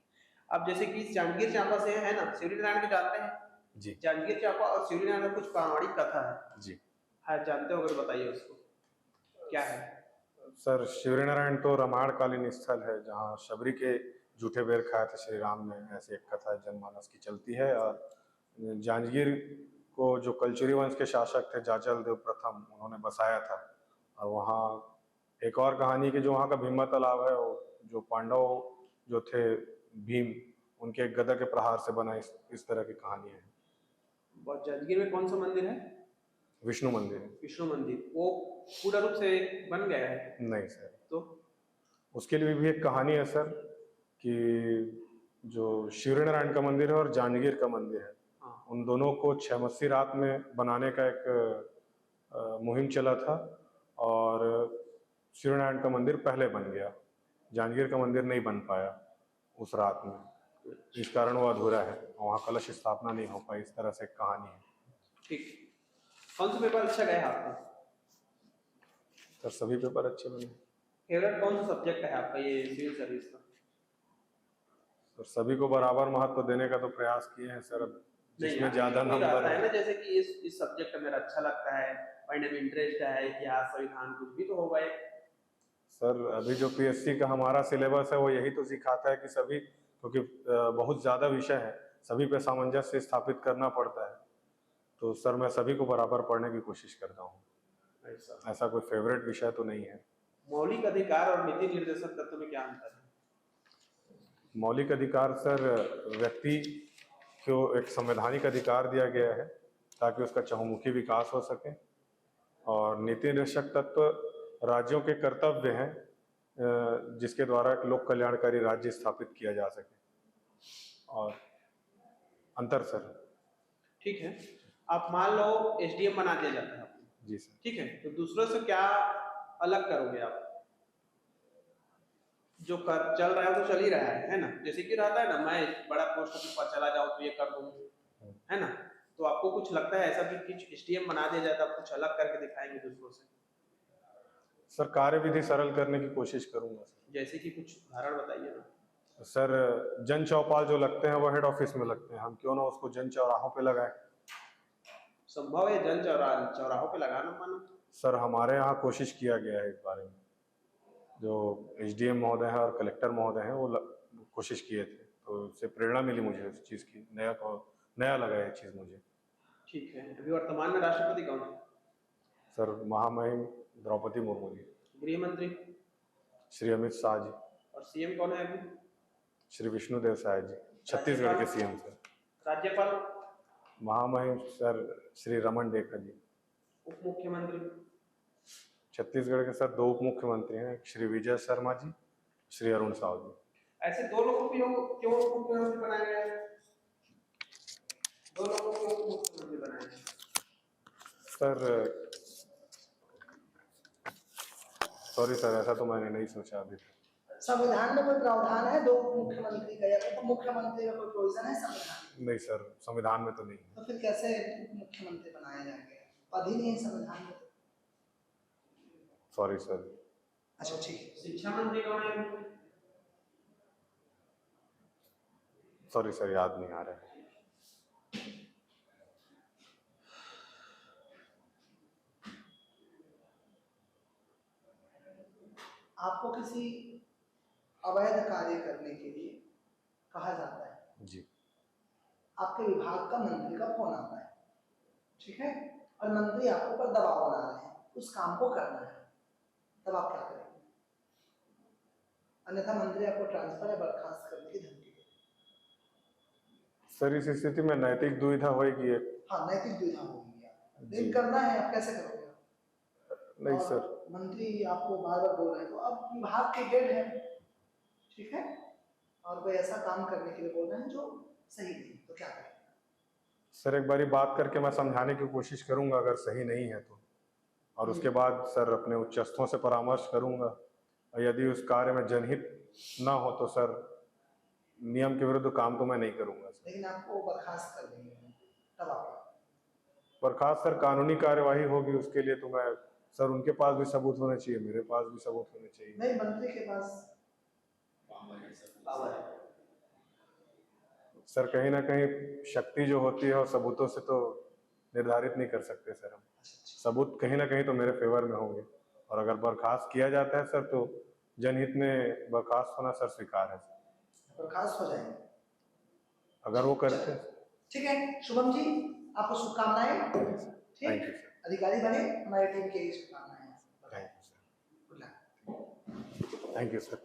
अब जैसे कि जांजगीर चांपा से है ना, शिवरी नारायण को जानते हैं? जी। जांजगीर चांपा और शिवरी नारायण में कुछ पौराणिक कथा है। जी। हाँ, जानते हो अगर बताइए उसको, क्या है? सर शिवरी नारायण तो रामायण कालीन स्थल है, जहाँ शबरी के जूठे बेर खाए थे श्री राम ने, ऐसी एक कथा जनमानस की चलती है। और जांजगीर को जो कलचुरी वंश के शासक थे जाजल देव प्रथम, उन्होंने बसाया था। और वहाँ एक और कहानी कि जो वहाँ का भीमा तालाब है, वो जो पांडव जो थे भीम, उनके गदा के प्रहार से बना, इस तरह की कहानी है। और जांजगीर में कौन सा मंदिर है? विष्णु मंदिर है। विष्णु मंदिर वो पूर्ण रूप से बन गया है? नहीं सर, तो उसके लिए भी एक कहानी है सर, कि जो शिवनारायण का मंदिर है और जांजगीर का मंदिर है, हाँ, उन दोनों को छहमस्सी रात में बनाने का एक मुहिम चला था, और शिवनारायण का मंदिर पहले बन गया, जांजगीर का मंदिर नहीं बन पाया उस रात में, इस कारण वो अधूरा है, वहाँ कलश स्थापना नहीं हो पाई। इस तरह से एक कहानी है। ठीक। कौन सा पेपर अच्छा गया आपका? सर सभी पेपर अच्छे बने। फेवरेट कौन सा सब्जेक्ट है आपका ये सिविल सर्विस का? सर सभी को बराबर महत्व देने का तो प्रयास किए हैं सर, अब जिसमें ज्यादा कोई नंबर रहता है है। ना, जैसे कि इस सब्जेक्ट मेरा अच्छा लगता है, पढ़ने में इंटरेस्ट है, इतिहास संविधान कुछ भी तो होगा एक। सर अभी जो पीएससी का हमारा सिलेबस है वो यही तो सिखाता है कि सभी, क्योंकि बहुत ज़्यादा विषय है, सभी पे सामंजस्य स्थापित करना पड़ता है, तो सर मैं सभी को बराबर पढ़ने की कोशिश करता हूँ। ऐसा कोई फेवरेट विषय तो नहीं है। मौलिक अधिकार और नीति निर्देशक तत्व में क्या अंतर है? मौलिक अधिकार सर, व्यक्ति को एक संवैधानिक अधिकार दिया गया है ताकि उसका चहुमुखी विकास हो सके, और नीति निर्देशक तत्व राज्यों के कर्तव्य हैं जिसके द्वारा एक लोक कल्याणकारी राज्य स्थापित किया जा सके। और अंतर सर। ठीक है, आप मान लो एसडीएम बना दिया जाता है आपको, जी सर। ठीक है, तो दूसरों से क्या अलग करोगे आप? जो कर चल रहा है वो तो चल ही रहा है ना, जैसे कि रहता है ना, मैं बड़ा पोस्ट ऑफिस पर चला जाऊँ तो ये कर दूँ, है ना, तो आपको कुछ लगता है ऐसा कि कुछ एसडीएम बना दिया जाए तो आप कुछ अलग करके दिखाएंगे दूसरों से? सर कार्यविधि सरल करने की कोशिश करूंगा सर। जैसे कि कुछ उदाहरण बताइए ना। सर जन चौपाल जो लगते हैं वो हेड ऑफिस में लगते हैं, हम क्यों ना उसको जन चौराहों पे लगाएं। संभव है जन चौराहों पे लगाना पाना? सर हमारे यहाँ कोशिश किया गया है इस बारे में, जो एसडीएम महोदय हैं और कलेक्टर महोदय हैं वो कोशिश किए थे, तो उससे प्रेरणा मिली मुझे उस चीज़ की, नया लगा ये चीज़ मुझे। ठीक है, अभी वर्तमान में राष्ट्रपति कौन है? सर महामहिम द्रौपदी मुर्मू जी। गृह मंत्री? श्री अमित शाह जी। और सीएम कौन है अभी? श्री विष्णुदेव साय जी, छत्तीसगढ़ के सीएम सर। राज्यपाल? महामहिम सर श्री रमन डेका जी। उप मुख्यमंत्री? छत्तीसगढ़ के सर 2 उप मुख्यमंत्री हैं, श्री विजय शर्मा जी, श्री अरुण साव जी। ऐसे दो लोगों को क्यों उप मुख्यमंत्री बनाया गया है? दो लोगों को उप मुख्यमंत्री बनाया गया सर सॉरी सर, ऐसा तो मैंने नहीं सोचा अभी। संविधान में कोई प्रावधान है दो मुख्यमंत्री का या उप मुख्यमंत्री का कोई प्रोविजन है संविधान में? नहीं सर, संविधान में तो नहीं है। तो फिर कैसे उप मुख्यमंत्री बनाए जाएंगे? पद ही नहीं है संविधान में। Sorry sir. अच्छा ठीक है। शिक्षा मंत्री कौन है? सॉरी सर, याद नहीं आ रहा है। आपको किसी अवैध कार्य करने के लिए कहा जाता है जी। आपके विभाग का मंत्री का फोन आता है, ठीक है, और मंत्री आपके ऊपर दबाव बना रहे हैं उस काम को करना है, तब आप क्या करेंगे? अन्यथा मंत्री आपको ट्रांसफर या बर्खास्त करने की धमकी दे। सर इस स्थिति में नैतिक दुविधा होगी। हाँ नैतिक दुविधा होगी, लेकिन करना है, आप कैसे करोगे? नहीं और सर। मंत्री आपको बार बार बोल रहे हैं, तो अब विभाग के हेड है, ठीक है, और कोई ऐसा काम करने के लिए बोल रहे हैं जो सही नहीं, तो क्या करें? सर एक बारी बात करके मैं समझाने की कोशिश करूंगा अगर सही नहीं है तो, और उसके बाद सर अपने उच्चस्थों से परामर्श करूंगा, और यदि उस कार्य में जनहित ना हो तो सर नियम के विरुद्ध काम तो मैं नहीं करूंगा सर। लेकिन आपको बर्खास्त कर देंगे, तब आप? बर्खास्त सर कानूनी कार्यवाही होगी, उसके लिए तो मैं सर, उनके पास भी सबूत होने चाहिए, मेरे पास भी सबूत होने चाहिए। नहीं, मंत्री के पास पावर है सर, कहीं ना कहीं शक्ति जो होती है और सबूतों से तो निर्धारित नहीं कर सकते सर हम। सबूत कहीं ना कहीं तो मेरे फेवर में होंगे, और अगर बर्खास्त किया जाता है सर तो जनहित में बर्खास्त होना सर स्वीकार है सर। बर्खास्त हो जाएंगे अगर वो करते हैं। ठीक है शुभम जी, आपको शुभकामनाएं। थैंक यू ठीक, अधिकारी बने, हमारी टीम की शुभकामनाएं। Sir. Thank you sir. Good luck. Thank you sir.